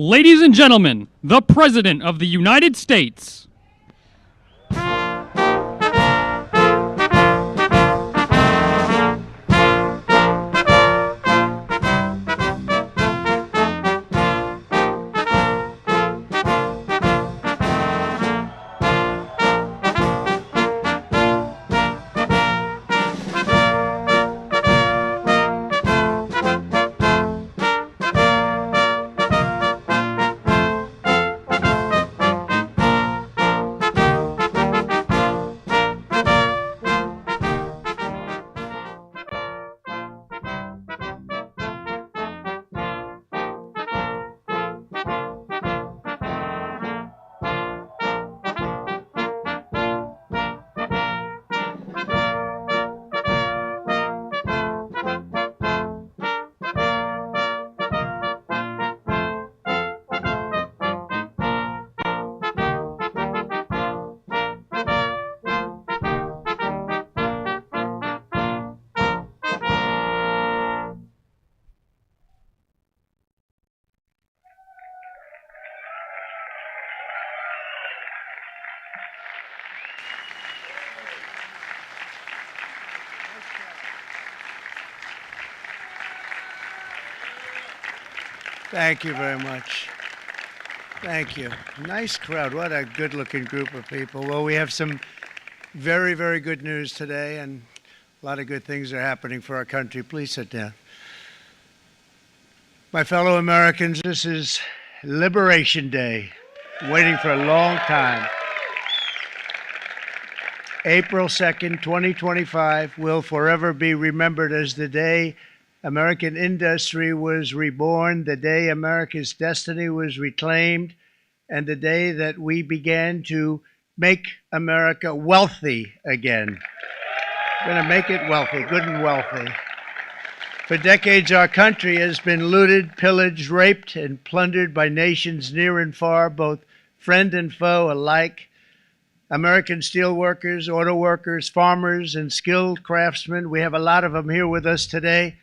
Ladies and gentlemen, the President of the United States. Thank you very much. Thank you. Nice crowd. What a good-looking group of people. Well, we have some very, very good news today, and a lot of good things are happening for our country. Please sit down. My fellow Americans, this is Liberation Day, waiting for a long time. April 2nd, 2025 will forever be remembered as the day American industry was reborn, the day America's destiny was reclaimed, and the day that we began to make America wealthy again. We're going to make it wealthy, good and wealthy. For decades, our country has been looted, pillaged, raped, and plundered by nations near and far, both friend and foe alike. American steelworkers, auto workers, farmers, and skilled craftsmen, we have a lot of them here with us today.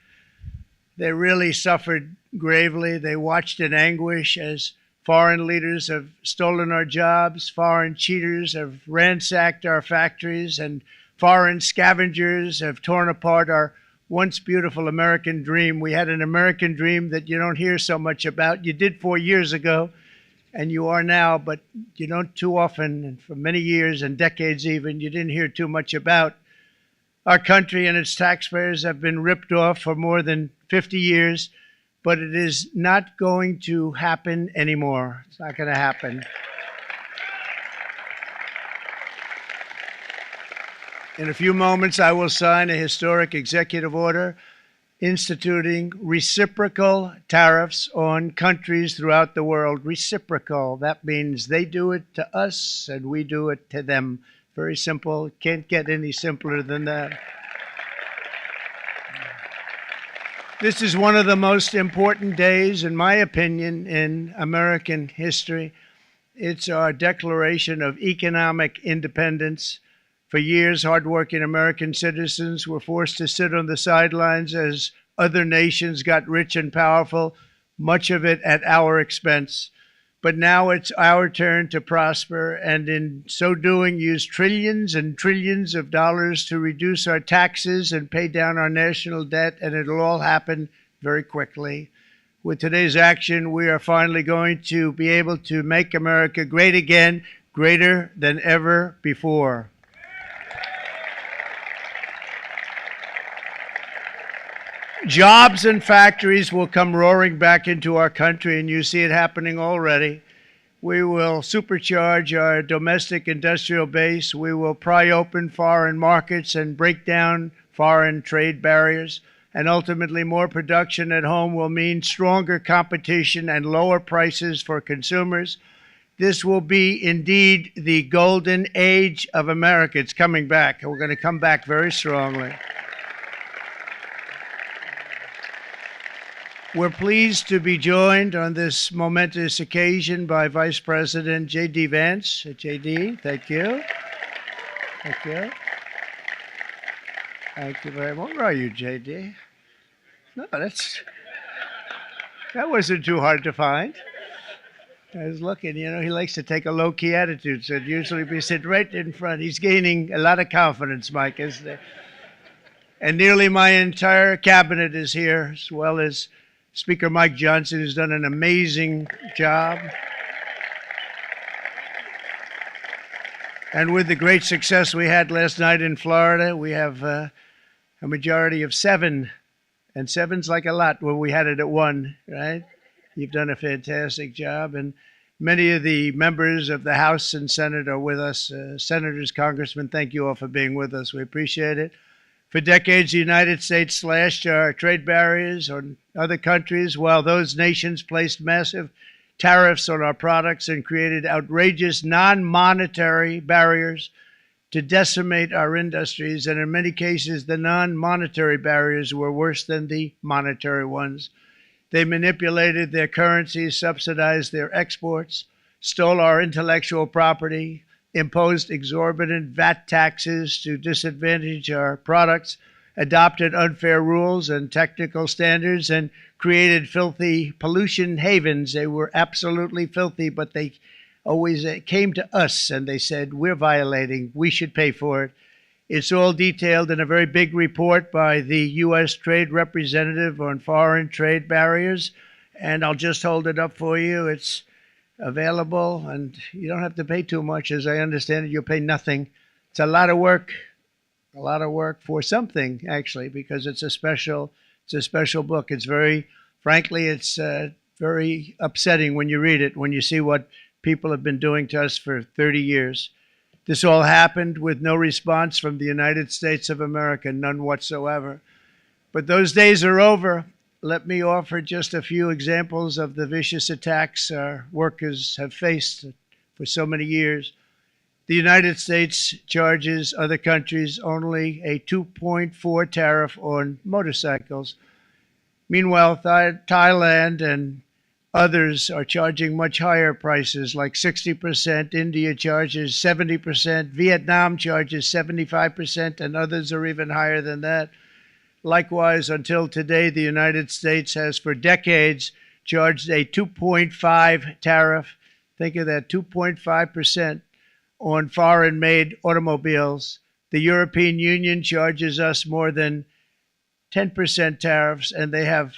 They really suffered gravely. They watched in anguish as foreign leaders have stolen our jobs, foreign cheaters have ransacked our factories, and foreign scavengers have torn apart our once beautiful American dream. We had an American dream that you don't hear so much about. You did 4 years ago, and you are now, but you don't too often, and for many years and decades even, you didn't hear too much about. Our country and its taxpayers have been ripped off for more than 50 years, but it is not going to happen anymore. It's not going to happen. In a few moments, I will sign a historic executive order instituting reciprocal tariffs on countries throughout the world. Reciprocal, that means they do it to us and we do it to them. Very simple. Can't get any simpler than that. This is one of the most important days, in my opinion, in American history. It's our declaration of economic independence. For years, hardworking American citizens were forced to sit on the sidelines as other nations got rich and powerful, much of it at our expense. But now it's our turn to prosper, and in so doing, use trillions and trillions of dollars to reduce our taxes and pay down our national debt, and it'll all happen very quickly. With today's action, we are finally going to be able to make America great again, greater than ever before. Jobs and factories will come roaring back into our country, and you see it happening already. We will supercharge our domestic industrial base. We will pry open foreign markets and break down foreign trade barriers. And ultimately, more production at home will mean stronger competition and lower prices for consumers. This will be indeed the golden age of America. It's coming back, and we're going to come back very strongly. We're pleased to be joined on this momentous occasion by Vice President J.D. Vance. J.D., thank you. Thank you. Thank you very much. Where are you, J.D.? No, that wasn't too hard to find. I was looking, he likes to take a low key attitude, so it'd usually be sit right in front. He's gaining a lot of confidence, Mike, isn't he? And nearly my entire cabinet is here, as well as Speaker Mike Johnson, who's done an amazing job. And with the great success we had last night in Florida, we have a majority of 7. And 7's like a lot when we had it at 1, right? You've done a fantastic job. And many of the members of the House and Senate are with us. Senators, congressmen, thank you all for being with us. We appreciate it. For decades, the United States slashed our trade barriers on other countries, while those nations placed massive tariffs on our products and created outrageous non-monetary barriers to decimate our industries. And in many cases, the non-monetary barriers were worse than the monetary ones. They manipulated their currencies, subsidized their exports, stole our intellectual property, imposed exorbitant VAT taxes to disadvantage our products, adopted unfair rules and technical standards, and created filthy pollution havens. They were absolutely filthy, but they always came to us and they said, we're violating, we should pay for it. It's all detailed in a very big report by the U.S. Trade Representative on Foreign Trade Barriers, and I'll just hold it up for you. It's available, and you don't have to pay too much. As I understand it, you'll pay nothing. It's a lot of work for something, actually, because it's a special book. It's frankly, it's very upsetting when you read it, when you see what people have been doing to us for 30 years. This all happened with no response from the United States of America, none whatsoever. But those days are over. Let me offer just a few examples of the vicious attacks our workers have faced for so many years. The United States charges other countries only a 2.4 tariff on motorcycles. Meanwhile, Thailand and others are charging much higher prices, like 60%. India charges 70%. Vietnam charges 75%, and others are even higher than that. Likewise, until today, the United States has for decades charged a 2.5 tariff. Think of that, 2.5% on foreign-made automobiles. The European Union charges us more than 10% tariffs, and they have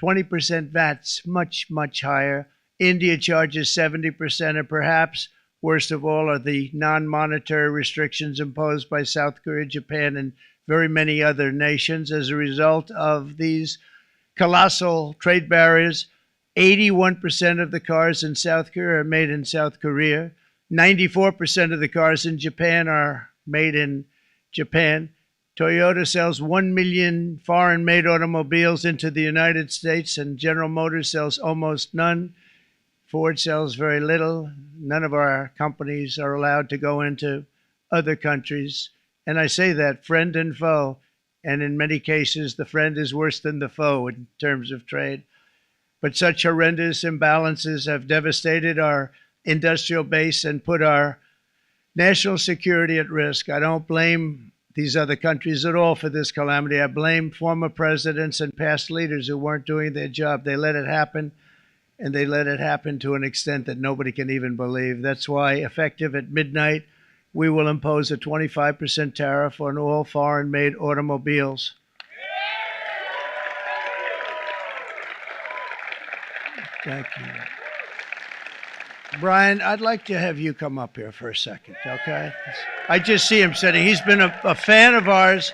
20% VATs, much, much higher. India charges 70%, and perhaps worst of all are the non-monetary restrictions imposed by South Korea, Japan, and very many other nations. As a result of these colossal trade barriers, 81% of the cars in South Korea are made in South Korea. 94% of the cars in Japan are made in Japan. Toyota sells 1 million foreign-made automobiles into the United States, and General Motors sells almost none. Ford sells very little. None of our companies are allowed to go into other countries. And I say that, friend and foe. And in many cases, the friend is worse than the foe in terms of trade. But such horrendous imbalances have devastated our industrial base and put our national security at risk. I don't blame these other countries at all for this calamity. I blame former presidents and past leaders who weren't doing their job. They let it happen, and they let it happen to an extent that nobody can even believe. That's why, effective at midnight, we will impose a 25% tariff on all foreign-made automobiles. Thank you. Brian, I'd like to have you come up here for a second, okay? I just see him sitting. He's been a fan of ours,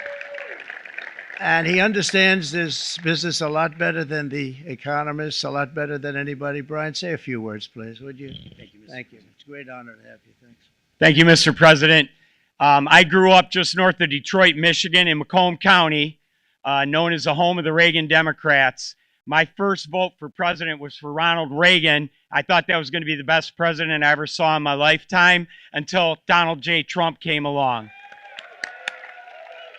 and he understands this business a lot better than the economists, a lot better than anybody. Brian, say a few words, please, would you? Thank you, Mr. Thank you. It's a great honor to have you. Thanks. Thank you, Mr. President. I grew up just north of Detroit, Michigan, in Macomb County, known as the home of the Reagan Democrats. My first vote for president was for Ronald Reagan. I thought that was going to be the best president I ever saw in my lifetime until Donald J. Trump came along.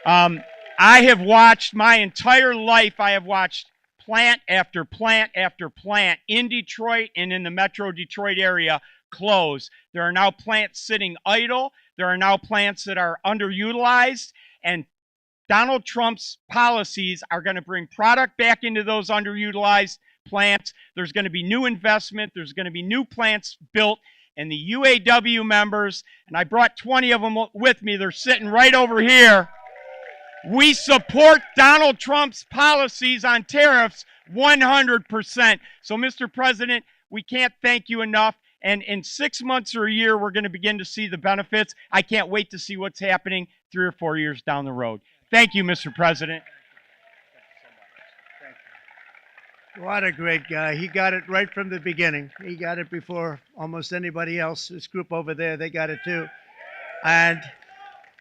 I have watched my entire life, I have watched plant after plant after plant in Detroit and in the Metro Detroit area close. There are now plants sitting idle. There are now plants that are underutilized, and Donald Trump's policies are going to bring product back into those underutilized plants. There's going to be new investment. There's going to be new plants built. And the UAW members, and I brought 20 of them with me, they're sitting right over here. We support Donald Trump's policies on tariffs 100%. So, Mr. President, we can't thank you enough. And in 6 months or a year, we're going to begin to see the benefits. I can't wait to see what's happening 3 or 4 years down the road. Thank you, Mr. President. What a great guy. He got it right from the beginning. He got it before almost anybody else. This group over there, they got it too. And,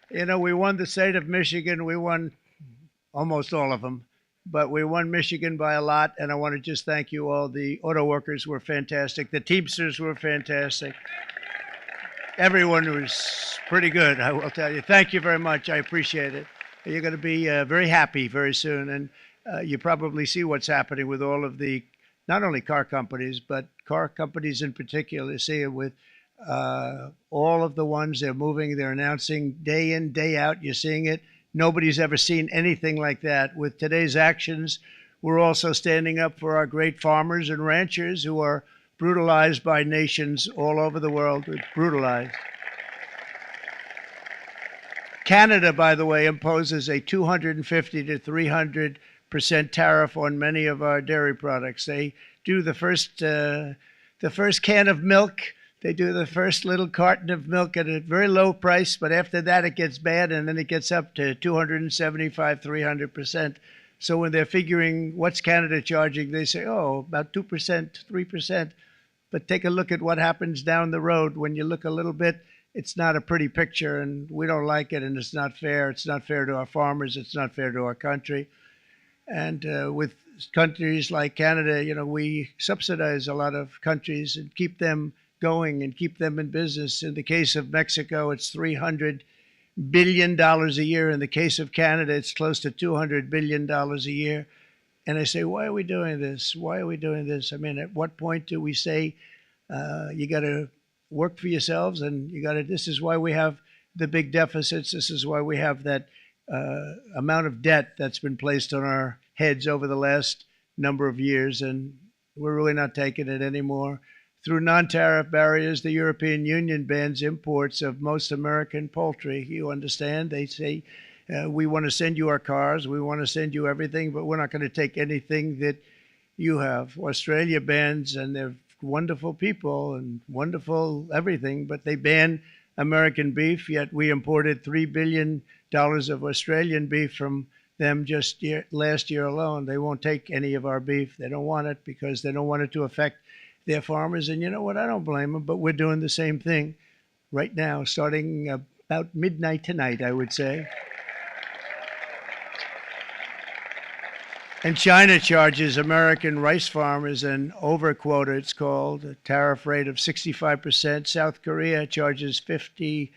you know, we won the state of Michigan. We won almost all of them. But we won Michigan by a lot. And I want to just thank you all. The auto workers were fantastic. The Teamsters were fantastic. Everyone was pretty good, I will tell you. Thank you very much. I appreciate it. You're going to be very happy very soon. And you probably see what's happening with all of the, not only car companies, but car companies in particular. See it with all of the ones they're moving, they're announcing day in, day out. You're seeing it. Nobody's ever seen anything like that. With today's actions, we're also standing up for our great farmers and ranchers who are brutalized by nations all over the world. Brutalized. Canada, by the way, imposes a 250 to 300% tariff on many of our dairy products. They do the first can of milk. They do the first little carton of milk at a very low price, but after that it gets bad, and then it gets up to 275, 300%. So when they're figuring what's Canada charging, they say, oh, about 2%, 3%. But take a look at what happens down the road. When you look a little bit, it's not a pretty picture, and we don't like it, and it's not fair. It's not fair to our farmers. It's not fair to our country. And with countries like Canada, you know, we subsidize a lot of countries and keep them going and keep them in business. In the case of Mexico, it's $300 billion a year. In the case of Canada, it's close to $200 billion a year. And I say, why are we doing this? Why are we doing this? I mean, at what point do we say you got to work for yourselves, and you got to? This is why we have the big deficits. This is why we have that amount of debt that's been placed on our heads over the last number of years, and we're really not taking it anymore. Through non-tariff barriers, the European Union bans imports of most American poultry. You understand? They say, we want to send you our cars, we want to send you everything, but we're not going to take anything that you have. Australia bans, and they're wonderful people and wonderful everything, but they ban American beef, yet we imported $3 billion of Australian beef from them just last year alone. They won't take any of our beef. They don't want it because they don't want it to affect their farmers. And you know what? I don't blame them, but we're doing the same thing right now, starting about midnight tonight, I would say. And China charges American rice farmers an overquota, it's called, a tariff rate of 65%. South Korea charges 50%.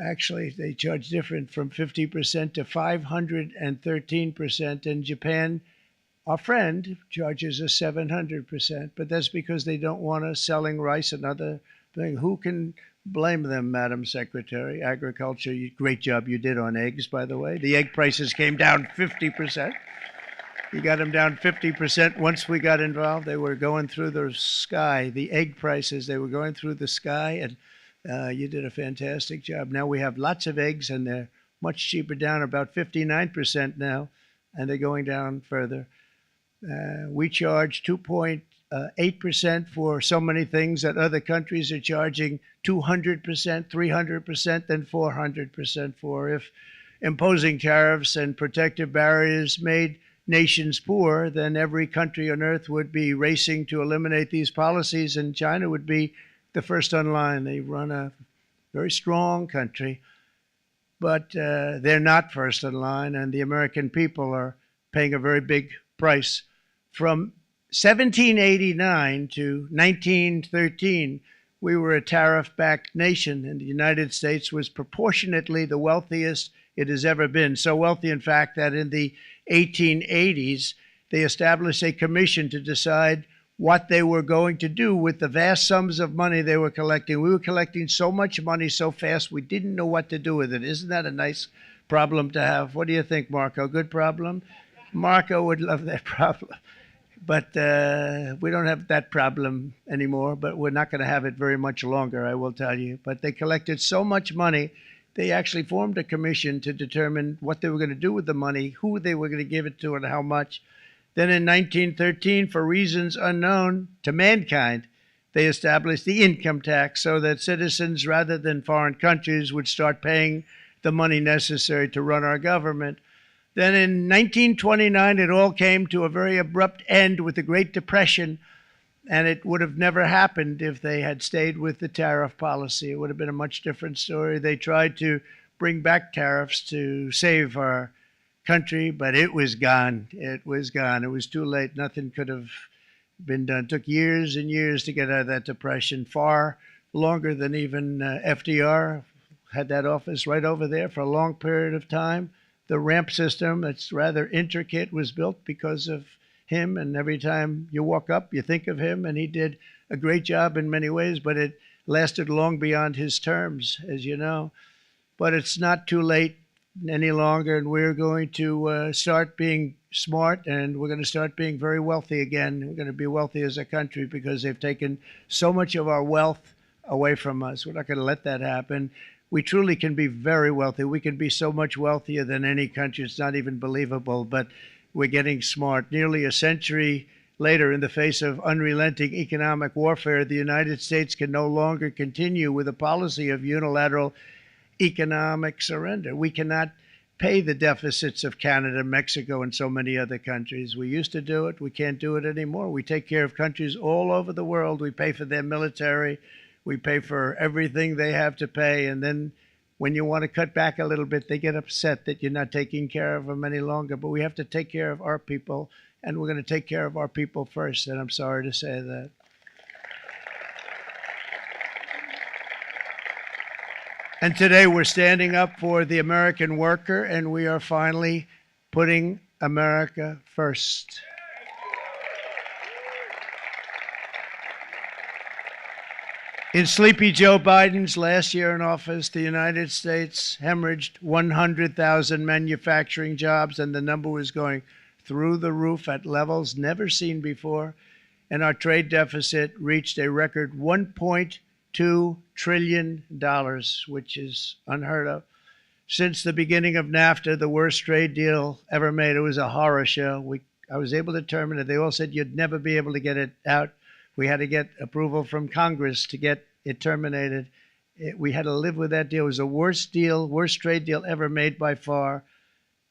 Actually, they charge different, from 50% to 513%. And Japan, our friend, charges us 700%. But that's because they don't want us selling rice and other things. Who can blame them, Madam Secretary? Agriculture, great job you did on eggs, by the way. The egg prices came down 50%. You got them down 50% once we got involved. They were going through the sky. The egg prices, they were going through the sky, and you did a fantastic job. Now we have lots of eggs, and they're much cheaper, down about 59% now, and they're going down further. We charge 2.8% for so many things that other countries are charging 200%, 300%, and 400% for. If imposing tariffs and protective barriers made nations poor, then every country on earth would be racing to eliminate these policies, and China would be the first on line. They run a very strong country, but they're not first in line, and the American people are paying a very big price. From 1789 to 1913, we were a tariff-backed nation, and the United States was proportionately the wealthiest it has ever been. So wealthy, in fact, that in the 1880s, they established a commission to decide what they were going to do with the vast sums of money they were collecting. We were collecting so much money so fast, we didn't know what to do with it. Isn't that a nice problem to have? What do you think, Marco? Good problem? Marco would love that problem. But we don't have that problem anymore, but we're not going to have it very much longer, I will tell you. But they collected so much money, they actually formed a commission to determine what they were going to do with the money, who they were going to give it to, and how much. Then in 1913, for reasons unknown to mankind, they established the income tax so that citizens, rather than foreign countries, would start paying the money necessary to run our government. Then in 1929, it all came to a very abrupt end with the Great Depression, and it would have never happened if they had stayed with the tariff policy. It would have been a much different story. They tried to bring back tariffs to save our country, but it was gone. It was gone. It was too late. Nothing could have been done. It took years and years to get out of that depression, far longer than even FDR had that office right over there for a long period of time. The ramp system, that's rather intricate, was built because of him, and every time you walk up, you think of him, and he did a great job in many ways, but it lasted long beyond his terms, as you know. But it's not too late any longer, and we're going to start being smart, and we're going to start being very wealthy again. We're going to be wealthy as a country because they've taken so much of our wealth away from us. We're not going to let that happen. We truly can be very wealthy. We can be so much wealthier than any country. It's not even believable, but we're getting smart. Nearly a century later, in the face of unrelenting economic warfare, the United States can no longer continue with a policy of unilateral economic surrender. We cannot pay the deficits of Canada, Mexico, and so many other countries. We used to do it. We can't do it anymore. We take care of countries all over the world. We pay for their military. We pay for everything they have to pay. And then when you want to cut back a little bit, they get upset that you're not taking care of them any longer. But we have to take care of our people, and we're going to take care of our people first. And I'm sorry to say that. And today we're standing up for the American worker, and we are finally putting America first. In Sleepy Joe Biden's last year in office, the United States hemorrhaged 100,000 manufacturing jobs, and the number was going through the roof at levels never seen before. And our trade deficit reached a record $1.2 trillion, which is unheard of. Since the beginning of NAFTA, the worst trade deal ever made, it was a horror show. I was able to terminate it. They all said you'd never be able to get it out. We had to get approval from Congress to get it terminated. We had to live with that deal. It was the worst trade deal ever made by far.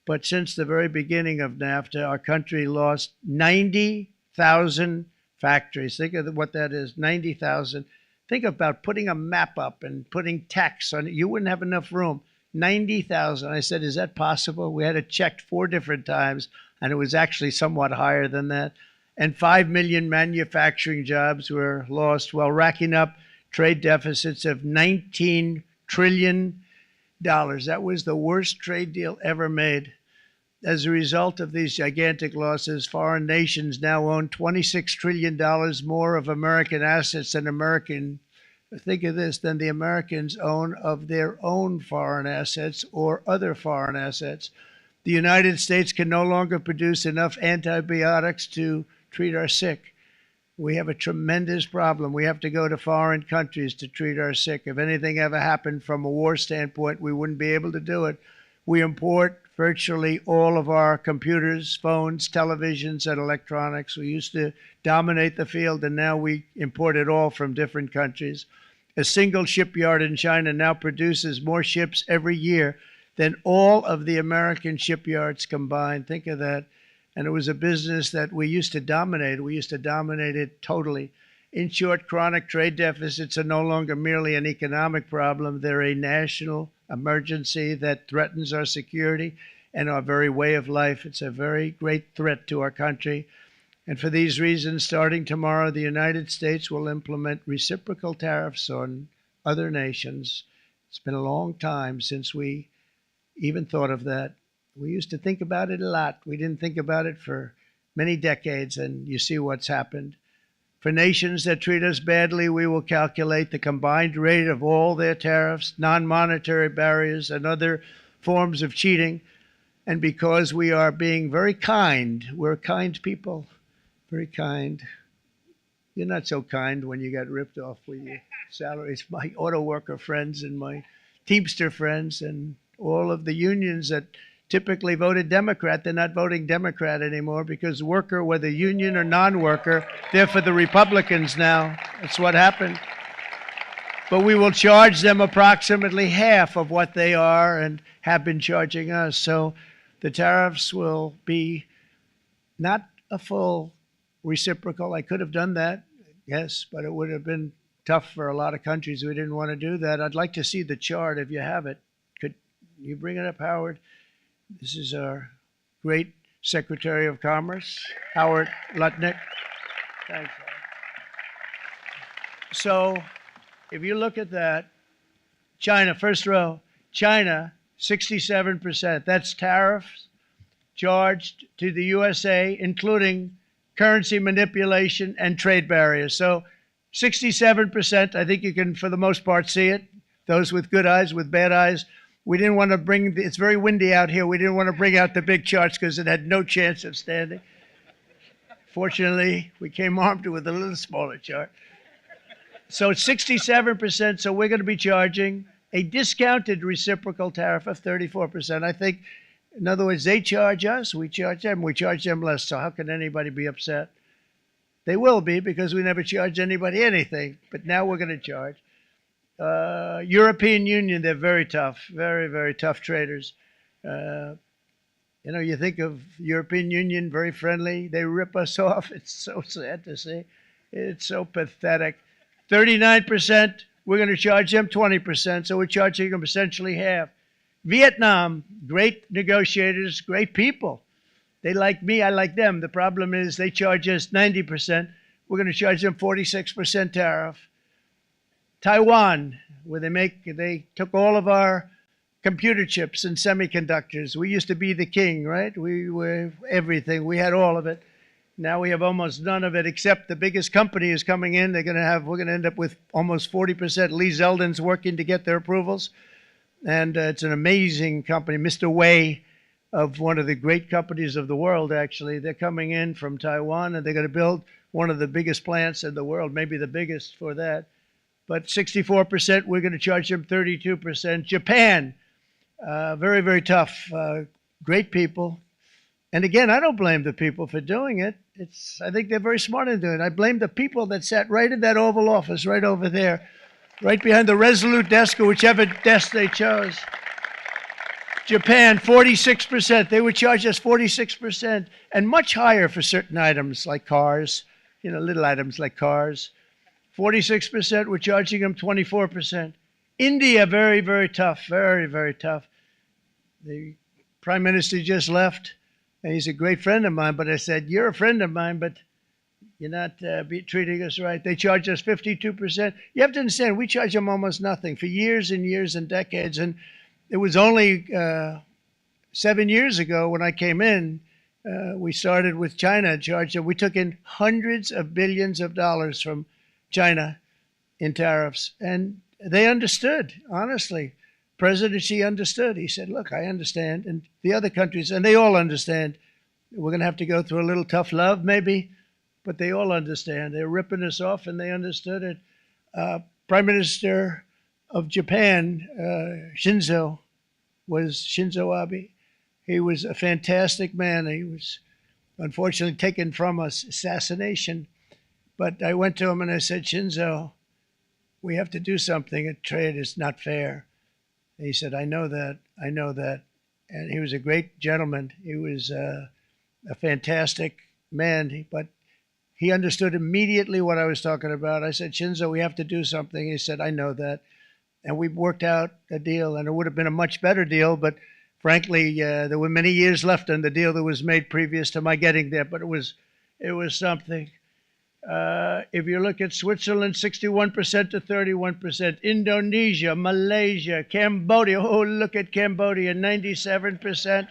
But since the very beginning of NAFTA, our country lost 90,000 factories. Think of what that is, 90,000. Think about putting a map up and putting text on it. You wouldn't have enough room. 90,000. I said, is that possible? We had it checked 4 different times, and it was actually somewhat higher than that. And 5 million manufacturing jobs were lost while racking up trade deficits of $19 trillion. That was the worst trade deal ever made. As a result of these gigantic losses, foreign nations now own $26 trillion more of American assets than think of this, than the Americans own of their own foreign assets or other foreign assets. The United States can no longer produce enough antibiotics to treat our sick. We have a tremendous problem. We have to go to foreign countries to treat our sick. If anything ever happened from a war standpoint, we wouldn't be able to do it. We import virtually all of our computers, phones, televisions, and electronics. We used to dominate the field, and now we import it all from different countries. A single shipyard in China now produces more ships every year than all of the American shipyards combined. Think of that. And it was a business that we used to dominate. We used to dominate it totally. In short, chronic trade deficits are no longer merely an economic problem. They're a national emergency that threatens our security and our very way of life. It's a very great threat to our country. And for these reasons, starting tomorrow, the United States will implement reciprocal tariffs on other nations. It's been a long time since we even thought of that. We used to think about it a lot. We didn't think about it for many decades, and you see what's happened. For nations that treat us badly, we will calculate the combined rate of all their tariffs, non-monetary barriers, and other forms of cheating. And because we are being very kind, we're kind people, very kind. You're not so kind when you got ripped off with your salaries. My auto worker friends and my Teamster friends and all of the unions that typically voted Democrat, they're not voting Democrat anymore because worker, whether union or non-worker, they're for the Republicans now. That's what happened. But we will charge them approximately half of what they are and have been charging us. So the tariffs will be not a full reciprocal. I could have done that, yes, but it would have been tough for a lot of countries who didn't want to do that. I'd like to see the chart if you have it. Could you bring it up, Howard? This is our great Secretary of Commerce, Howard Lutnick. Thanks, Howard. So if you look at that, China, first row, China, 67%. That's tariffs charged to the USA, including currency manipulation and trade barriers. So 67%, I think you can, for the most part, see it. Those with good eyes, with bad eyes. We didn't want to bring, it's very windy out here. We didn't want to bring out the big charts because it had no chance of standing. Fortunately, we came armed with a little smaller chart. So it's 67%, so we're going to be charging a discounted reciprocal tariff of 34%. I think, in other words, they charge us, we charge them less. So how can anybody be upset? They will be because we never charge anybody anything, but now we're going to charge. European Union, they're very tough, very, very tough traders. You know, you think of European Union, very friendly. They rip us off. It's so sad to see. It's so pathetic. 39%, we're going to charge them 20%, so we're charging them essentially half. Vietnam, great negotiators, great people. They like me, I like them. The problem is they charge us 90%. We're going to charge them 46% tariff. Taiwan, where they took all of our computer chips and semiconductors. We used to be the king, right? We were everything. We had all of it. Now we have almost none of it, except the biggest company is coming in. We're going to end up with almost 40%. Lee Zeldin's working to get their approvals. And it's an amazing company. Mr. Wei, of one of the great companies of the world, actually. They're coming in from Taiwan, and they're going to build one of the biggest plants in the world, maybe the biggest for that. But 64%, we're going to charge them 32%. Japan, very, very tough. Great people. And again, I don't blame the people for doing it. I think they're very smart in doing it. I blame the people that sat right in that Oval Office, right over there, right behind the Resolute desk or whichever desk they chose. Japan, 46%. They would charge us 46% and much higher for certain items like cars, you know, little items like cars. 46%, we're charging them 24%. India, very, very tough, very, very tough. The Prime Minister just left, and he's a great friend of mine, but I said, you're a friend of mine, but you're not treating us right. They charge us 52%. You have to understand, we charge them almost nothing for years and years and decades, and it was only 7 years ago when I came in, we started with China and charged them. We took in hundreds of billions of dollars from China in tariffs. And they understood, honestly. President Xi understood. He said, look, I understand. And the other countries, and they all understand. We're going to have to go through a little tough love, maybe, but they all understand. They're ripping us off, and they understood it. Prime Minister of Japan, Shinzo Abe. He was a fantastic man. He was unfortunately taken from us, assassination. But I went to him and I said, Shinzo, we have to do something. A trade is not fair. And he said, I know that. I know that. And he was a great gentleman. He was a fantastic man, but he understood immediately what I was talking about. I said, Shinzo, we have to do something. He said, I know that. And we worked out a deal, and it would have been a much better deal, but frankly, there were many years left on the deal that was made previous to my getting there, but it was something. If you look at Switzerland, 61% to 31%. Indonesia, Malaysia, Cambodia. Oh, look at Cambodia, 97%.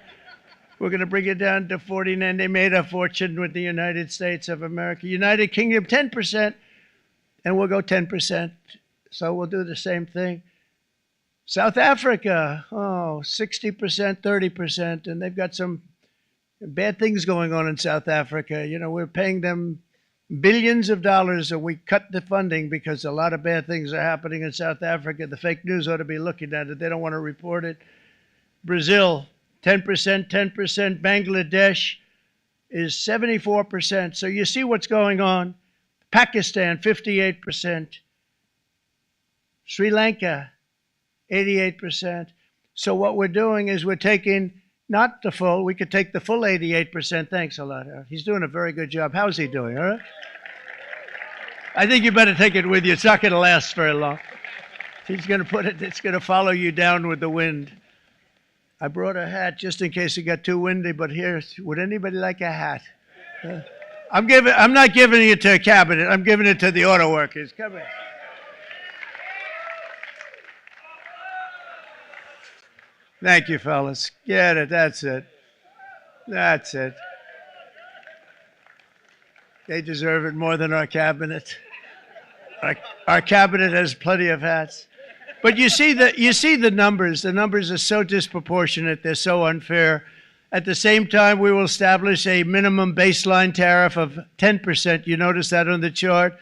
We're going to bring it down to 49. They made a fortune with the United States of America. United Kingdom, 10%, and we'll go 10%. So we'll do the same thing. South Africa, 60%, 30%, and they've got some Bad things going on in South Africa. You know, we're paying them billions of dollars and we cut the funding because a lot of bad things are happening in South Africa. The fake news ought to be looking at it. They don't want to report it. Brazil, 10%, 10%. Bangladesh is 74%. So you see what's going on. Pakistan, 58%. Sri Lanka, 88%. So what we're doing is we're taking not the full, we could take the full 88%. Thanks a lot. He's doing a very good job. How's he doing? All right? I think you better take it with you. It's not going to last very long. He's going to put it, it's going to follow you down with the wind. I brought a hat just in case it got too windy, but here, would anybody like a hat? I'm not giving it to a cabinet. I'm giving it to the auto workers. Come here. Thank you, fellas. Get it. That's it. That's it. They deserve it more than our cabinet. Our cabinet has plenty of hats. But you see the numbers. The numbers are so disproportionate. They're so unfair. At the same time, we will establish a minimum baseline tariff of 10%. You notice that on the chart.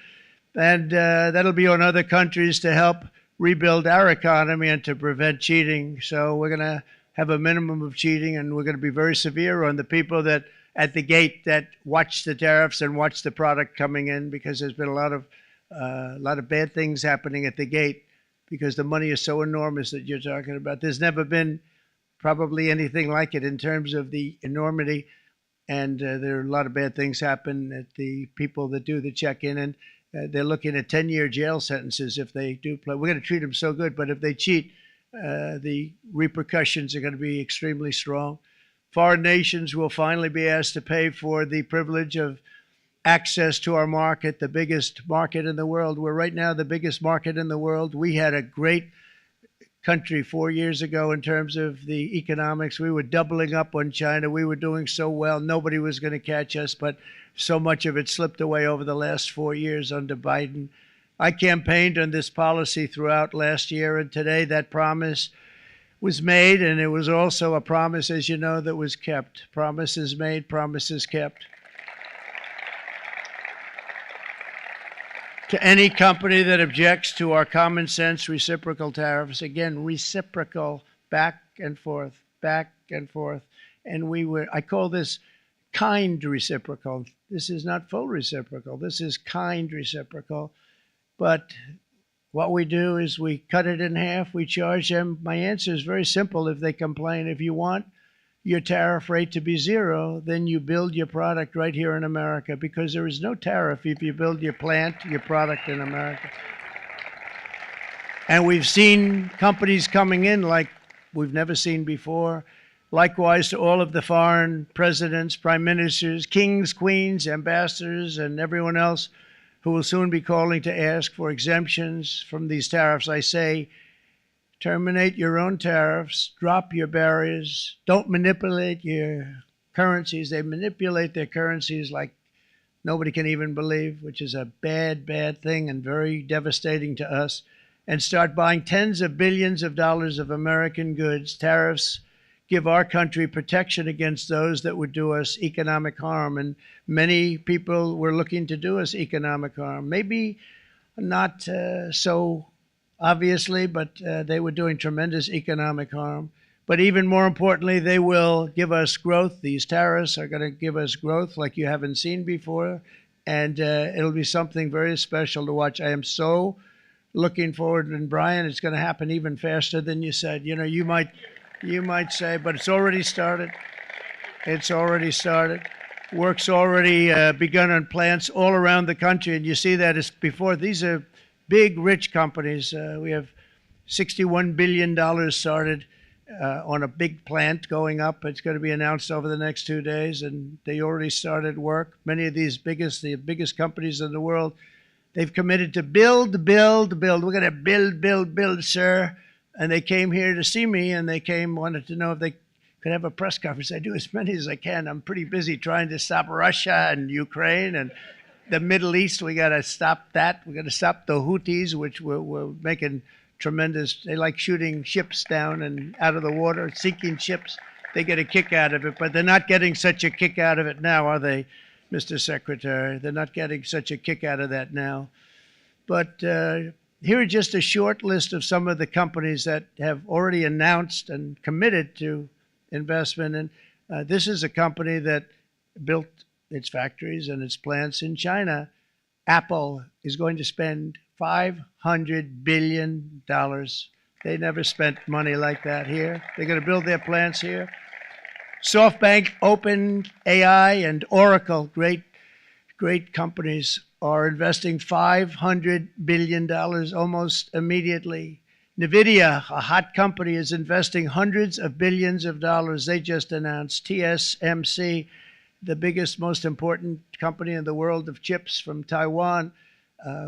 And that'll be on other countries to help rebuild our economy and to prevent cheating. So we're going to have a minimum of cheating, and we're going to be very severe on the people that at the gate that watch the tariffs and watch the product coming in, because there's been a lot of bad things happening at the gate because the money is so enormous that you're talking about. There's never been probably anything like it in terms of the enormity, and there are a lot of bad things happen at the people that do the check-in, and they're looking at 10-year jail sentences if they do play. We're going to treat them so good, but if they cheat, the repercussions are going to be extremely strong. Foreign nations will finally be asked to pay for the privilege of access to our market, the biggest market in the world. We're right now the biggest market in the world. We had a great country 4 years ago in terms of the economics. We were doubling up on China. We were doing so well. Nobody was going to catch us, but so much of it slipped away over the last 4 years under Biden. I campaigned on this policy throughout last year, and today that promise was made, and it was also a promise, as you know, that was kept. Promises made, promises kept. To any company that objects to our common sense reciprocal tariffs, again, reciprocal, back and forth, back and forth. And I call this kind reciprocal. This is not full reciprocal. This is kind reciprocal. But what we do is we cut it in half. We charge them. My answer is very simple if they complain. If you want your tariff rate to be zero, then you build your product right here in America, because there is no tariff if you build your plant, your product in America. And we've seen companies coming in like we've never seen before. Likewise to all of the foreign presidents, prime ministers, kings, queens, ambassadors, and everyone else who will soon be calling to ask for exemptions from these tariffs. I say, terminate your own tariffs, drop your barriers, don't manipulate your currencies. They manipulate their currencies like nobody can even believe, which is a bad, bad thing and very devastating to us. And start buying tens of billions of dollars of American goods. Tariffs give our country protection against those that would do us economic harm. And many people were looking to do us economic harm. Maybe not so obviously, but they were doing tremendous economic harm. But even more importantly, they will give us growth. These tariffs are going to give us growth like you haven't seen before. And it'll be something very special to watch. I am so looking forward. And Brian, it's going to happen even faster than you said. You know, you might say, but it's already started. It's already started. Work's already begun on plants all around the country. And you see that as before. These are big, rich companies. We have $61 billion started on a big plant going up. It's going to be announced over the next 2 days, and they already started work. Many of these the biggest companies in the world, they've committed to build, build, build. We're going to build, build, build, sir. And they came here to see me, and they wanted to know if they could have a press conference. I do as many as I can. I'm pretty busy trying to stop Russia and Ukraine and the Middle East. We got to stop that. We got to stop the Houthis, which we're making tremendous. They like shooting ships down and out of the water, sinking ships. they get a kick out of it, but they're not getting such a kick out of it now, are they, Mr. Secretary? They're not getting such a kick out of that now. But here are just a short list of some of the companies that have already announced and committed to investment. And this is a company that built its factories and its plants in China. Apple is going to spend $500 billion. They never spent money like that here. They're going to build their plants here. SoftBank, OpenAI, and Oracle, great companies, are investing $500 billion almost immediately. NVIDIA, a hot company, is investing hundreds of billions of dollars. They just announced. TSMC, the biggest, most important company in the world of chips from Taiwan,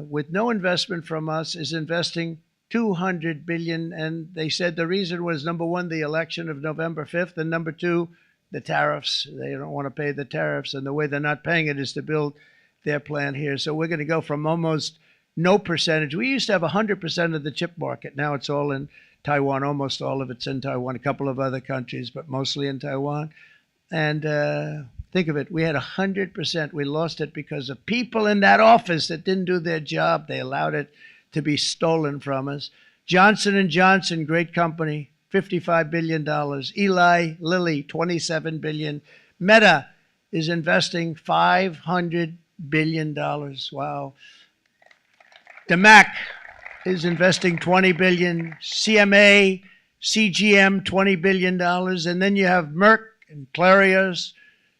with no investment from us, is investing $200 billion. And they said the reason was, number one, the election of November 5th, and number two, the tariffs. They don't want to pay the tariffs, and the way they're not paying it is to build their plant here. So we're going to go from almost no percentage. We used to have 100% of the chip market. Now it's all in Taiwan. Almost all of it's in Taiwan, a couple of other countries, but mostly in Taiwan. And think of it, we had 100%. We lost it because of people in that office that didn't do their job. They allowed it to be stolen from us. Johnson & Johnson, great company, $55 billion. Eli Lilly, $27 billion. Meta is investing $500 billion. Wow. DeMac is investing $20 billion. CMA, CGM, $20 billion. And then you have Merck and Clarios,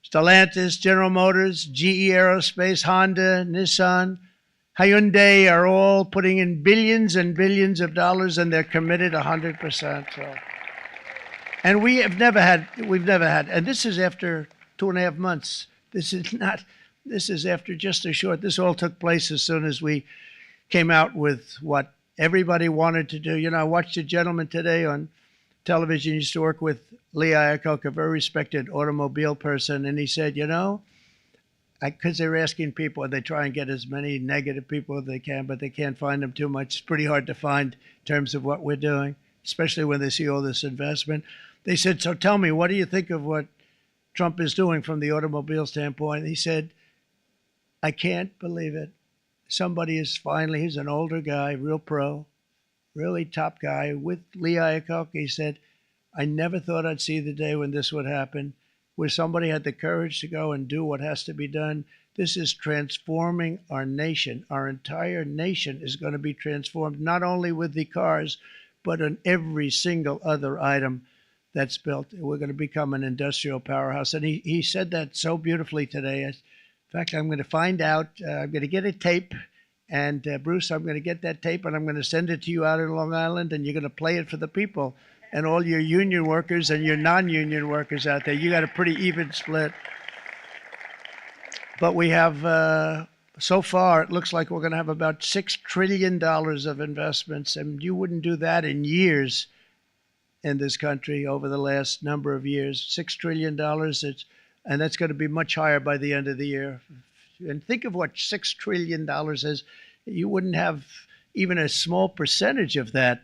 Stellantis, General Motors, GE Aerospace, Honda, Nissan, Hyundai are all putting in billions and billions of dollars, and they're committed 100%. So. And we've never had, and this is after 2.5 months. This is after just a short, this all took place as soon as we came out with what everybody wanted to do. You know, I watched a gentleman today on television. He used to work with Lee Iacocca, a very respected automobile person, and he said, you know, because they're asking people, they try and get as many negative people as they can, but they can't find them too much. It's pretty hard to find in terms of what we're doing, especially when they see all this investment. They said, so tell me, what do you think of what Trump is doing from the automobile standpoint? He said, I can't believe it. Somebody is finally, he's an older guy, real pro, really top guy, with Lee Iacocca. He said, I never thought I'd see the day when this would happen, where somebody had the courage to go and do what has to be done. This is transforming our nation. Our entire nation is going to be transformed, not only with the cars, but on every single other item that's built. We're going to become an industrial powerhouse. And he said that so beautifully today. In fact, I'm going to find out, I'm going to get a tape. And Bruce, I'm going to get that tape and I'm going to send it to you out in Long Island, and you're going to play it for the people. And all your union workers and your non-union workers out there, you got a pretty even split. But we have, so far, it looks like we're going to have about $6 trillion of investments, and you wouldn't do that in years in this country over the last number of years. $6 trillion, and that's going to be much higher by the end of the year. And think of what $6 trillion is. You wouldn't have even a small percentage of that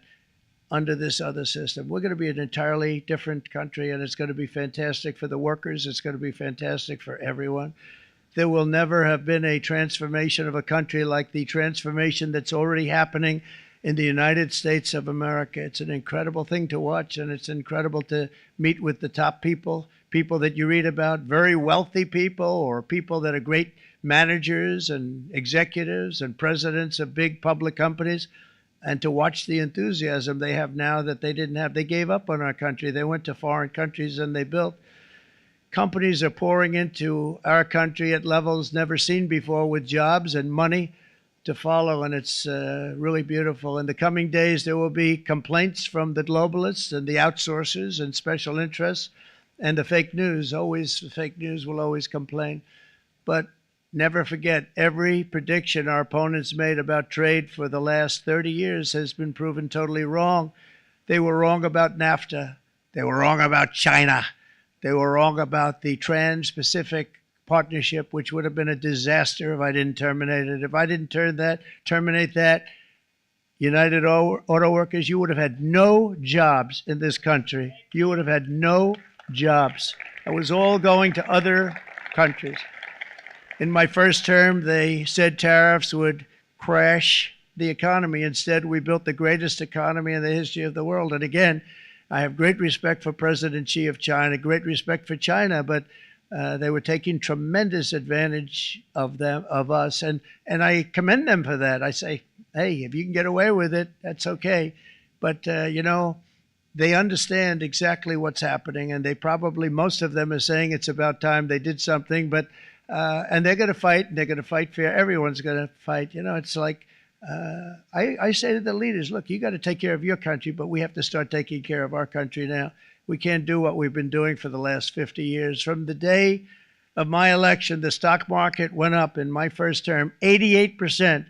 under this other system. We're going to be an entirely different country, and it's going to be fantastic for the workers. It's going to be fantastic for everyone. There will never have been a transformation of a country like the transformation that's already happening in the United States of America. It's an incredible thing to watch, and it's incredible to meet with the top people, people that you read about, very wealthy people, or people that are great managers and executives and presidents of big public companies, and to watch the enthusiasm they have now that they didn't have. They gave up on our country. They went to foreign countries and they built. Companies are pouring into our country at levels never seen before, with jobs and money to follow, and it's really beautiful. In the coming days, there will be complaints from the globalists and the outsourcers and special interests and the fake news. Always, the fake news will always complain. But never forget, every prediction our opponents made about trade for the last 30 years has been proven totally wrong. They were wrong about NAFTA. They were wrong about China. They were wrong about the Trans-Pacific Partnership, which would have been a disaster if I didn't terminate it. If I didn't terminate that, United Auto Workers, you would have had no jobs in this country. You would have had no jobs. It was all going to other countries. In my first term, they said tariffs would crash the economy. Instead, we built the greatest economy in the history of the world. And again, I have great respect for President Xi of China, great respect for China, but they were taking tremendous advantage of us, and I commend them for that. I say, hey, if you can get away with it, that's okay. But they understand exactly what's happening, and they probably, most of them are saying it's about time they did something. But and they're going to fight, and they're going to fight fair. Everyone's going to fight. It's like I say to the leaders, look, you got to take care of your country, but we have to start taking care of our country now. We can't do what we've been doing for the last 50 years. From the day of my election, the stock market went up in my first term 88%,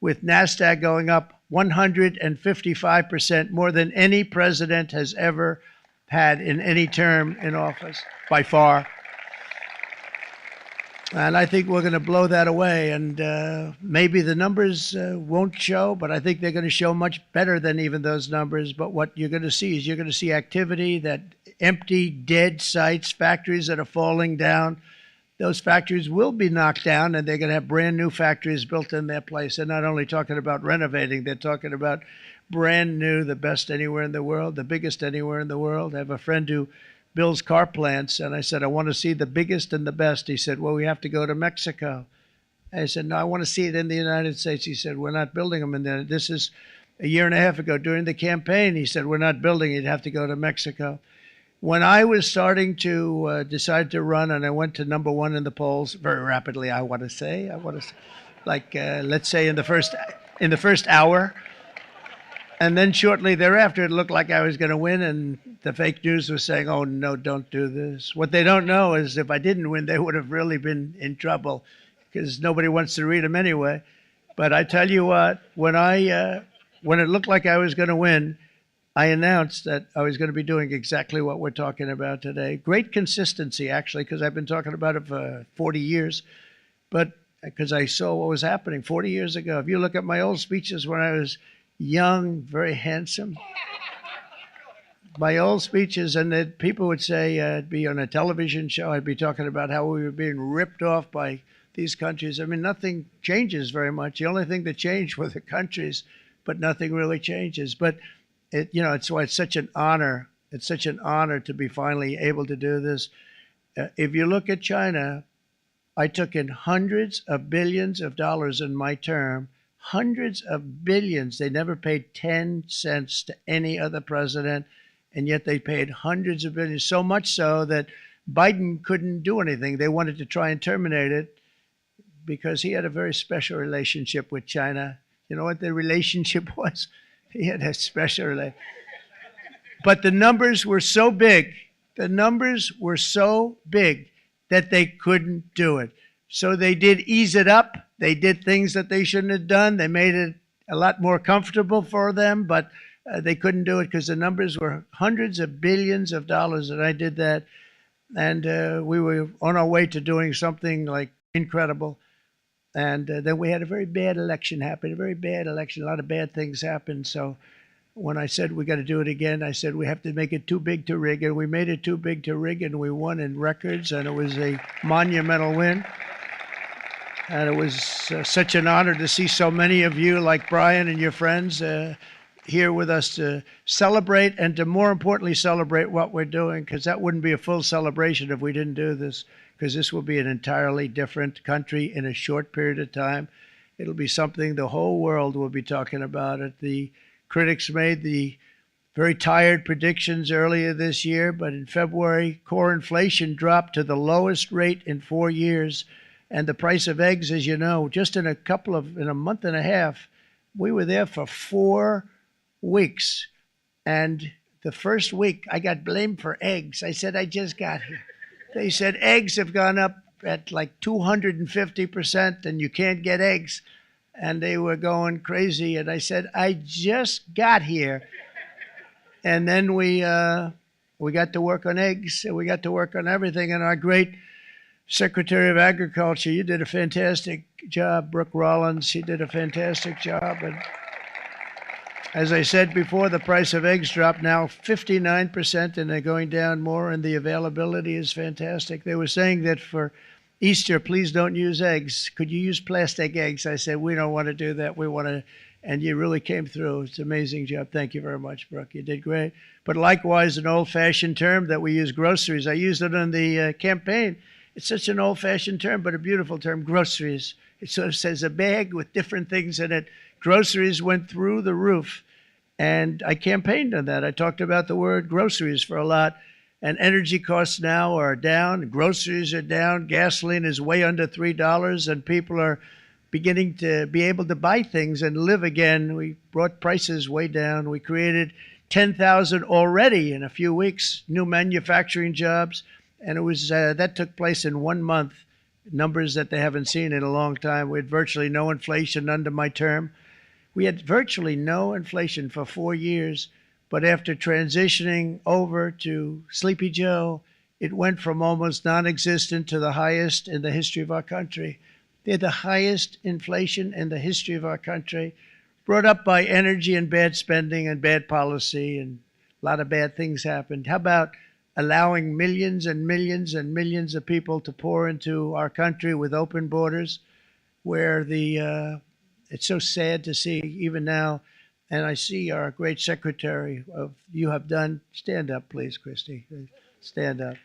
with NASDAQ going up 155%, more than any president has ever had in any term in office, by far. And I think we're going to blow that away. And maybe the numbers won't show, but I think they're going to show much better than even those numbers. But what you're going to see is you're going to see activity, that empty, dead sites, factories that are falling down. Those factories will be knocked down, and they're going to have brand new factories built in their place. They're not only talking about renovating, they're talking about brand new, the best anywhere in the world, the biggest anywhere in the world. I have a friend who builds car plants, and I said, I want to see the biggest and the best. He said, well, we have to go to Mexico. I said, no, I want to see it in the United States. He said, we're not building them in there. This is a year and a half ago during the campaign. He said, we're not building it. You'd have to go to Mexico. When I was starting to decide to run, and I went to number one in the polls very rapidly, I want to say, like, let's say in the first hour. And then shortly thereafter, it looked like I was going to win, and the fake news was saying, oh, no, don't do this. What they don't know is if I didn't win, they would have really been in trouble, because nobody wants to read them anyway. But I tell you what, when it looked like I was going to win, I announced that I was going to be doing exactly what we're talking about today. Great consistency, actually, because I've been talking about it for 40 years. But because I saw what was happening 40 years ago. If you look at my old speeches when I was young, very handsome, my old speeches, and that people would say, I'd be on a television show, I'd be talking about how we were being ripped off by these countries. I mean, nothing changes very much. The only thing that changed were the countries, but nothing really changes. But it's why it's such an honor. It's such an honor to be finally able to do this. If you look at China, I took in hundreds of billions of dollars in my term, hundreds of billions. They never paid 10 cents to any other president, and yet they paid hundreds of billions, so much so that Biden couldn't do anything. They wanted to try and terminate it because he had a very special relationship with China. You know what the relationship was? He had a special relationship. But the numbers were so big, that they couldn't do it. So they did ease it up. They did things that they shouldn't have done. They made it a lot more comfortable for them, but they couldn't do it because the numbers were hundreds of billions of dollars, and I did that. And we were on our way to doing something like incredible. And then we had a very bad election happen, a very bad election. A lot of bad things happened. So when I said we got to do it again, I said we have to make it too big to rig. And we made it too big to rig, and we won in records, and it was a monumental win. And it was such an honor to see so many of you, like Brian and your friends, here with us to celebrate, and to more importantly celebrate what we're doing, because that wouldn't be a full celebration if we didn't do this, because this will be an entirely different country in a short period of time. It'll be something the whole world will be talking about it. The critics made the very tired predictions earlier this year, but in February, core inflation dropped to the lowest rate in 4 years. And the price of eggs, as you know, just in a month and a half, we were there for 4 weeks. And the first week, I got blamed for eggs. I said, I just got here. They said eggs have gone up at like 250%, and you can't get eggs. And they were going crazy. And I said, I just got here. And then we got to work on eggs, and we got to work on everything. And our great Secretary of Agriculture, you did a fantastic job. Brooke Rollins, she did a fantastic job. As I said before, the price of eggs dropped now 59%, and they're going down more, and the availability is fantastic. They were saying that for Easter, please don't use eggs. Could you use plastic eggs? I said, we don't want to do that. We want to, and you really came through. It's an amazing job. Thank you very much, Brooke. You did great. But likewise, an old-fashioned term that we use, groceries. I used it in the campaign. It's such an old-fashioned term, but a beautiful term, groceries. It sort of says a bag with different things in it. Groceries went through the roof, and I campaigned on that. I talked about the word groceries for a lot, and energy costs now are down. Groceries are down. Gasoline is way under $3, and people are beginning to be able to buy things and live again. We brought prices way down. We created 10,000 already in a few weeks, new manufacturing jobs, and it was that took place in 1 month, numbers that they haven't seen in a long time. We had virtually no inflation under my term. We had virtually no inflation for 4 years, but after transitioning over to Sleepy Joe, it went from almost non-existent to the highest in the history of our country. They're the highest inflation in the history of our country, brought up by energy and bad spending and bad policy, and a lot of bad things happened. How about allowing millions and millions and millions of people to pour into our country with open borders, where it's so sad to see even now. And I see our great secretary you have done. Stand up, please, Christy. Stand up.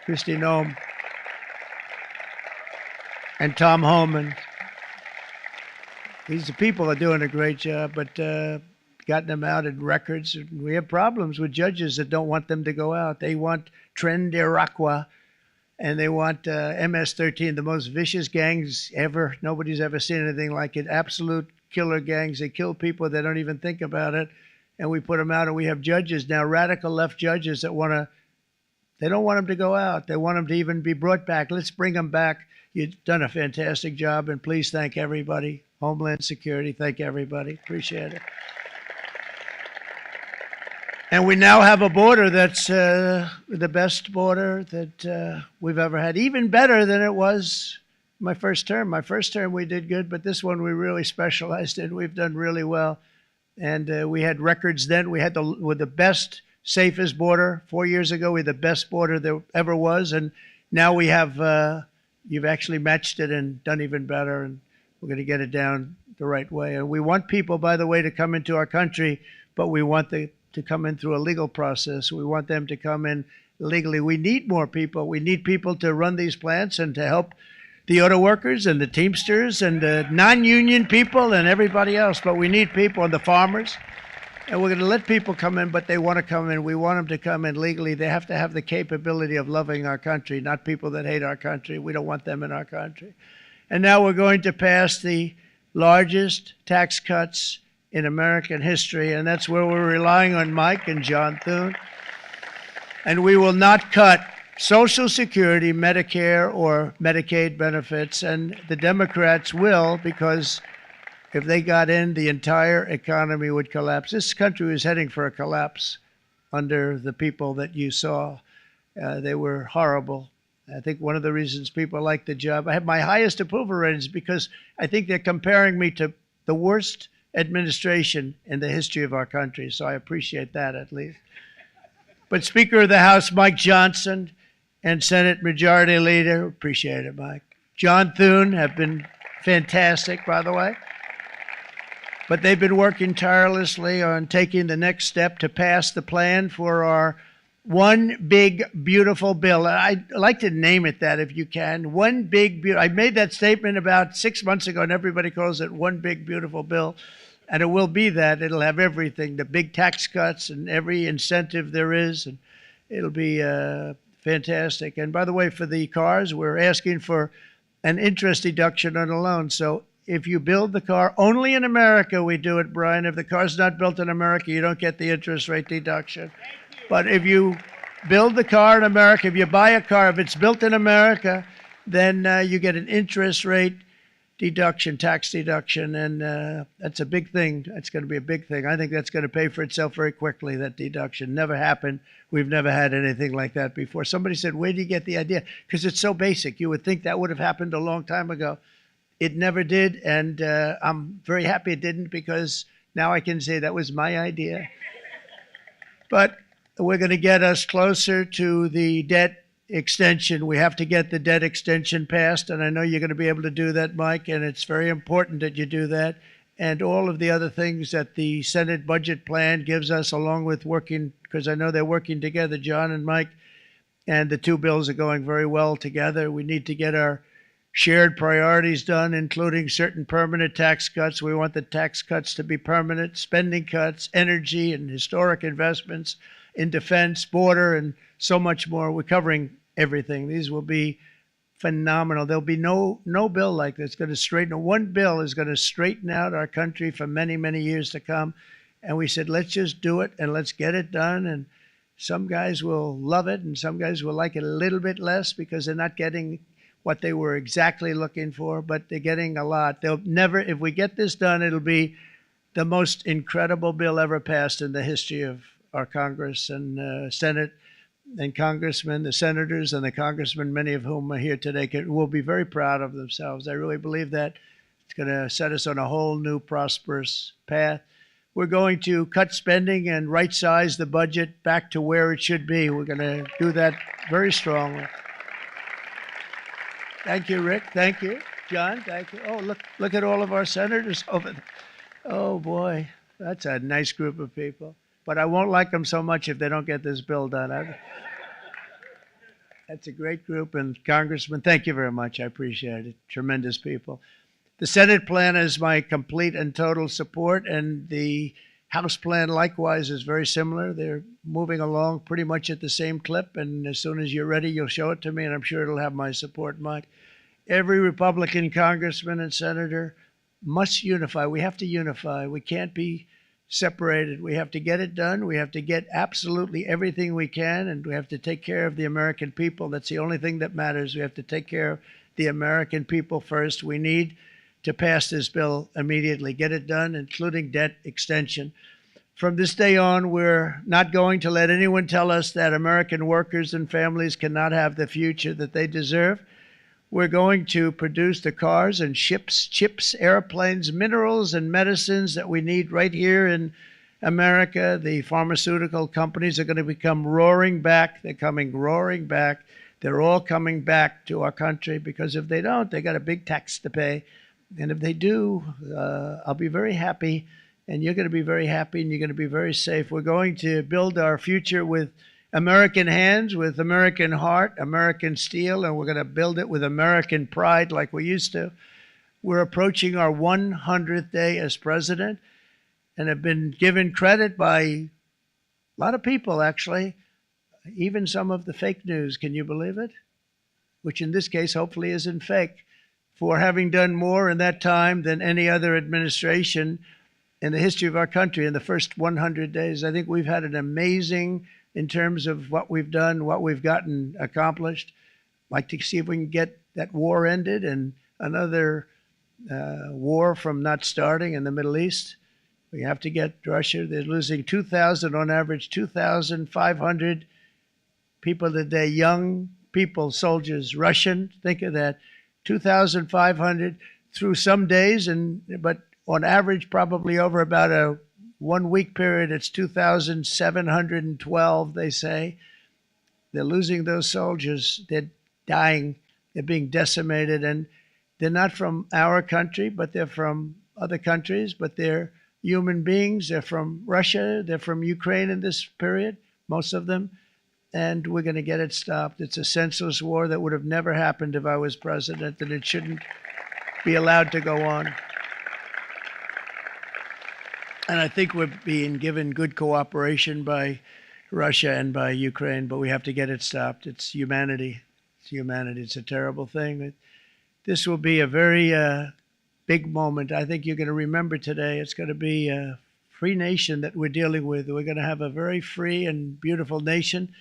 Christy Nome. And Tom Homan. These people are doing a great job, but gotten them out in records. We have problems with judges that don't want them to go out. They want Tren de Aragua, and they want MS-13, the most vicious gangs ever. Nobody's ever seen anything like it. Absolute killer gangs. They kill people. They don't even think about it. And we put them out, and we have judges now, radical left judges that they don't want them to go out. They want them to even be brought back. Let's bring them back. You've done a fantastic job, and please thank everybody. Homeland Security, thank everybody. Appreciate it. And we now have a border that's the best border that we've ever had, even better than it was my first term. My first term we did good, but this one we really specialized in. We've done really well. And we had records then. We had the best, safest border. 4 years ago, we had the best border there ever was. And now we have, you've actually matched it and done even better. And we're going to get it down the right way. And we want people, by the way, to come into our country, but we want to come in through a legal process. We want them to come in legally. We need more people. We need people to run these plants and to help the auto workers and the Teamsters and the non-union people and everybody else. But we need people and the farmers. And we're going to let people come in, but they want to come in. We want them to come in legally. They have to have the capability of loving our country, not people that hate our country. We don't want them in our country. And now we're going to pass the largest tax cuts in American history, and that's where we're relying on Mike and John Thune. And we will not cut Social Security, Medicare, or Medicaid benefits, and the Democrats will, because if they got in, the entire economy would collapse. This country was heading for a collapse under the people that you saw. They were horrible. I think one of the reasons people like the job, I have my highest approval ratings because I think they're comparing me to the worst administration in the history of our country. So I appreciate that at least. But Speaker of the House, Mike Johnson, and Senate Majority Leader, appreciate it, Mike. John Thune have been fantastic, by the way. But they've been working tirelessly on taking the next step to pass the plan for our one big, beautiful bill. I'd like to name it that if you can. One big, beautiful. I made that statement about 6 months ago, and everybody calls it one big, beautiful bill. And it will be that. It'll have everything, the big tax cuts and every incentive there is. And it'll be fantastic. And by the way, for the cars, we're asking for an interest deduction on a loan. So if you build the car, only in America we do it, Brian. If the car's not built in America, you don't get the interest rate deduction. But if you build the car in America, if you buy a car, if it's built in America, then you get an interest rate deduction, tax deduction, and that's a big thing. That's going to be a big thing. I think that's going to pay for itself very quickly, that deduction. Never happened. We've never had anything like that before. Somebody said, where do you get the idea? Because it's so basic. You would think that would have happened a long time ago. It never did, and I'm very happy it didn't because Now I can say that was my idea. But we're going to get us closer to the debt extension. We have to get the debt extension passed, and I know you're going to be able to do that, Mike, and it's very important that you do that. And all of the other things that the Senate budget plan gives us, along with working, because I know they're working together, John and Mike, and the two bills are going very well together. We need to get our shared priorities done, including certain permanent tax cuts. We want the tax cuts to be permanent, spending cuts, energy and historic investments in defense, border, and so much more. We're covering everything. These will be phenomenal. There'll be no bill like this going to straighten. One bill is going to straighten out our country for many, many years to come. And we said, let's just do it and let's get it done. And some guys will love it and some guys will like it a little bit less because they're not getting what they were exactly looking for, but they're getting a lot. They'll never, if we get this done, it'll be the most incredible bill ever passed in the history of our Congress and Senate and congressmen, the senators and the congressmen, many of whom are here today, will be very proud of themselves. I really believe that it's going to set us on a whole new prosperous path. We're going to cut spending and right-size the budget back to where it should be. We're going to do that very strongly. Thank you, Rick. Thank you, John. Thank you. Oh, look at all of our senators over there. Oh, boy, that's a nice group of people. But I won't like them so much if they don't get this bill done. That's a great group. And Congressman, thank you very much. I appreciate it. Tremendous people. The Senate plan is my complete and total support, and the House plan likewise is very similar. They're moving along pretty much at the same clip, and as soon as you're ready, you'll show it to me, and I'm sure it'll have my support, Mike. Every Republican congressman and senator must unify. We have to unify. We can't be separated. We have to get it done. We have to get absolutely everything we can, and we have to take care of the American people. That's the only thing that matters. We have to take care of the American people first. We need to pass this bill immediately, get it done, including debt extension. From this day on, we're not going to let anyone tell us that American workers and families cannot have the future that they deserve. We're going to produce the cars and ships, chips, airplanes, minerals, and medicines that we need right here in America. The pharmaceutical companies are going to become roaring back. They're coming roaring back. They're all coming back to our country because if they don't, they got a big tax to pay. And if they do, I'll be very happy, and you're going to be very happy, and you're going to be very safe. We're going to build our future with American hands, with American heart, American steel, and we're going to build it with American pride like we used to. We're approaching our 100th day as president and have been given credit by a lot of people, actually, even some of the fake news. Can you believe it? Which in this case, hopefully, isn't fake. For having done more in that time than any other administration in the history of our country in the first 100 days. I think we've had an amazing, in terms of what we've done, what we've gotten accomplished. I'd like to see if we can get that war ended and another war from not starting in the Middle East. We have to get Russia. They're losing 2,000 on average, 2,500 people a day, young people, soldiers, Russian. Think of that. 2,500 through some days, but on average, probably over about a 1 week period, it's 2,712, they say. They're losing those soldiers. They're dying. They're being decimated. And they're not from our country, but they're from other countries, but they're human beings. They're from Russia. They're from Ukraine in this period, most of them. And we're going to get it stopped. It's a senseless war that would have never happened if I was president, and it shouldn't be allowed to go on. And I think we're being given good cooperation by Russia and by Ukraine, but we have to get it stopped. It's humanity. It's humanity. It's a terrible thing. This will be a very big moment. I think you're going to remember today. It's going to be a free nation that we're dealing with. We're going to have a very free and beautiful nation.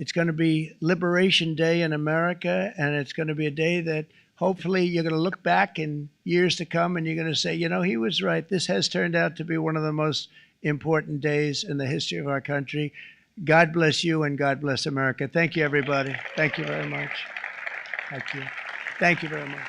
It's going to be Liberation Day in America, and it's going to be a day that hopefully you're going to look back in years to come and you're going to say, you know, he was right. This has turned out to be one of the most important days in the history of our country. God bless you and God bless America. Thank you, everybody. Thank you very much. Thank you. Thank you very much.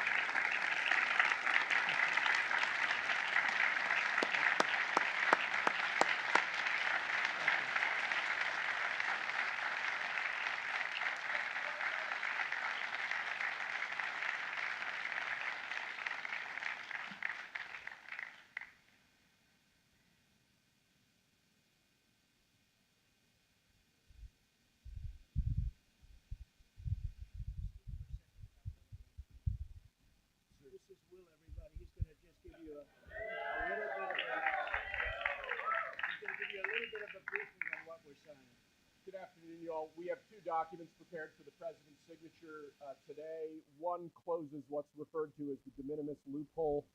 Well, we have two documents prepared for the president's signature today. One closes what's referred to as the de minimis loophole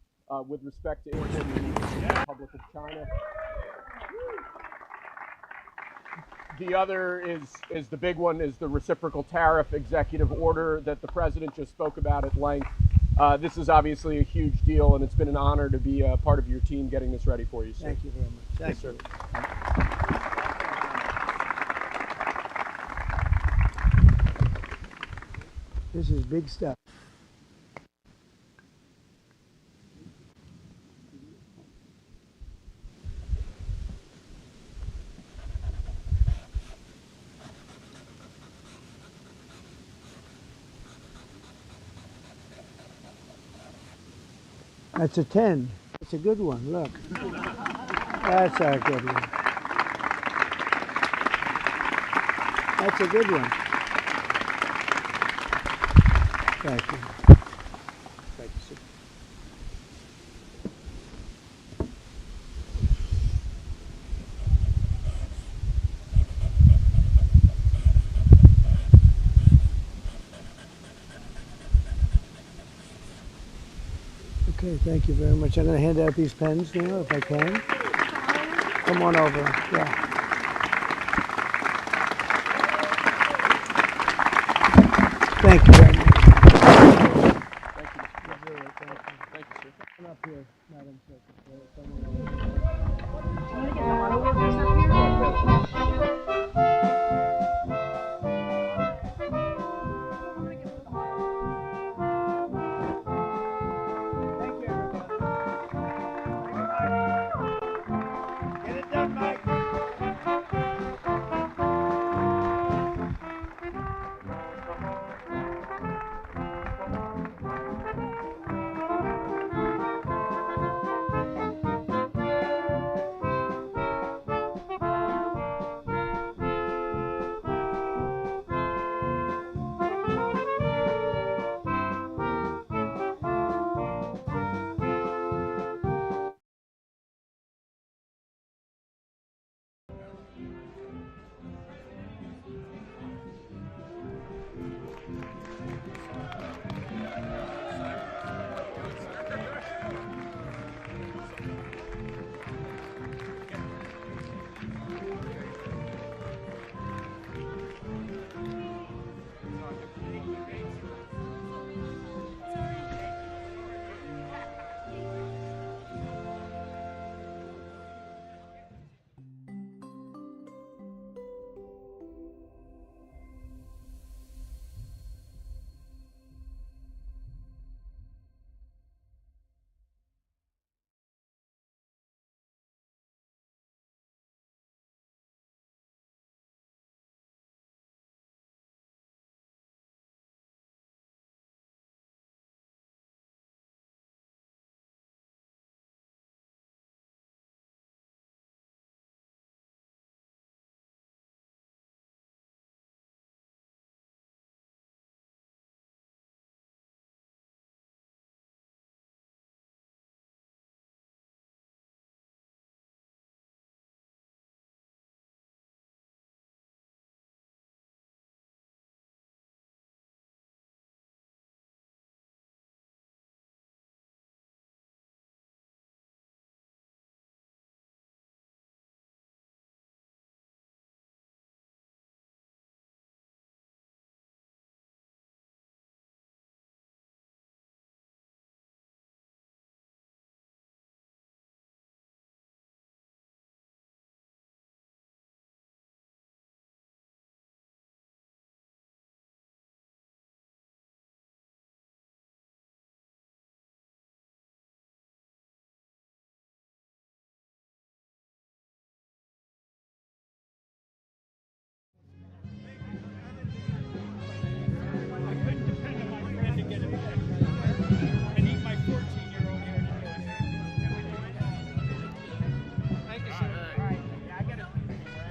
with respect to importing in the Republic of China. The other is the big one, is the reciprocal tariff executive order that the president just spoke about at length. This is obviously a huge deal, and it's been an honor to be a part of your team getting this ready for you, sir. Thank you very much. Thank Yes, you. sir. This is big stuff. That's a 10. It's a good one. Look. That's a good one. That's a good one. Thank you. Thank you, sir. Okay, thank you very much. I'm going to hand out these pens now, if I can. Come on over. Yeah. Thank you very much. Thank you, sir. Come up here, Madam Secretary. Thank you, everybody. Get it done, Mike.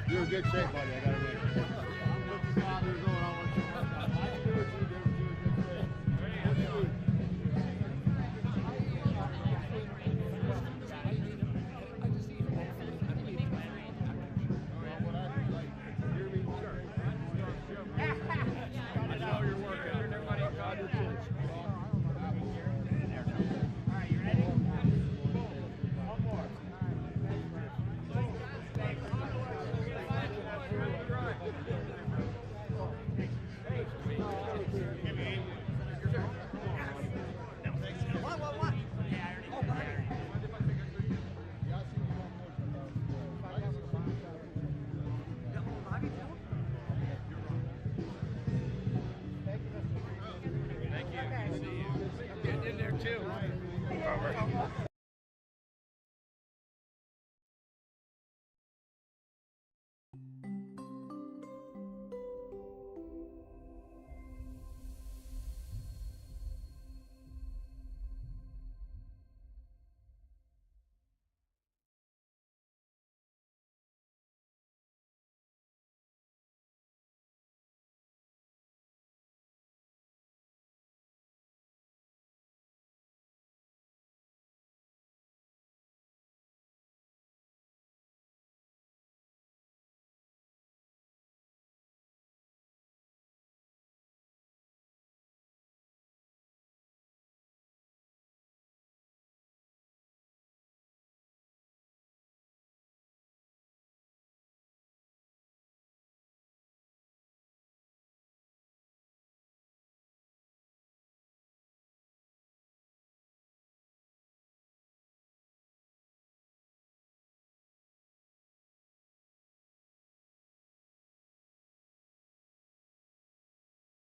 You're in good shape, buddy. I gotta admit.